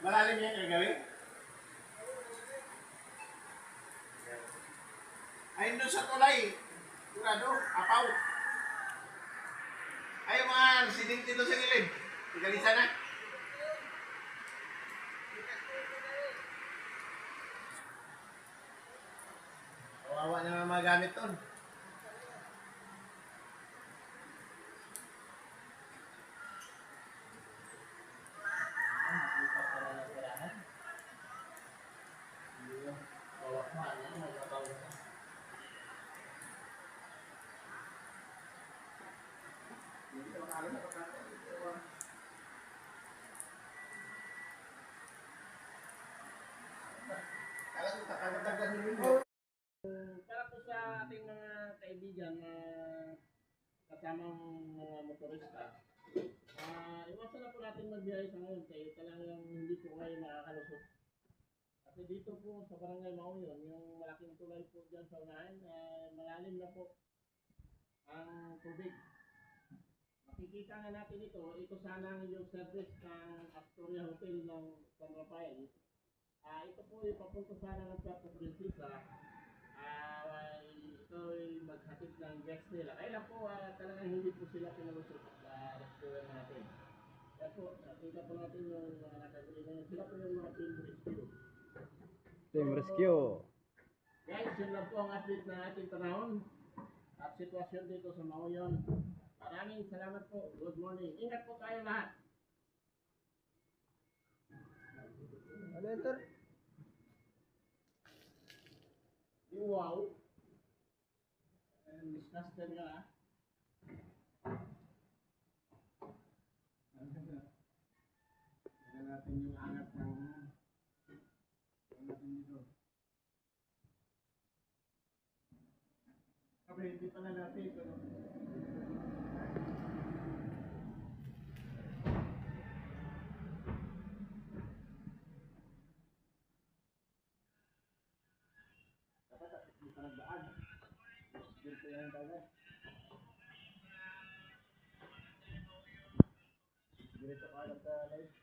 Malalim yan gagawin? Ayun doon sa tulay. Sigurado, apaw. Ay, mga residente doon sa gilid. Tigalisa na. Kawawa na mga gamit doon. Para po sa ating mga kaibigan na kasamang mga motorista, iwasan na po natin magbiyahe sa ngayon kaya talagang hindi po kayo makakalusot. Kasi dito po sa Barangay Mauyon, yung malaking tulay po dyan sa unahan, malalim na po ang tubig. Makikita nga natin ito sana yung service ng Astoria Hotel ng San Rafael. Ito po yung papunta sana ng Puerto Princesa. Ito ay maghatid ng guest nila. Kaya lang po talagang hindi po sila pinalusot sa restaurant natin. Kaya po, nakita po natin yung mga nakabili ngayon. Sila po yung mga team rescue. Team Rescue. Guys, yun lang po ang update na ating panahon at sitwasyon dito sa Mauyon. Maraming salamat po. Good morning. Ingat po tayo lahat. Ano ito? Wow. Disgusted ka na. Tignan natin yung angat ng natin dito. Kapag hindi pa na natin ito. Dito yan tayo. Diretso ka lang sa live.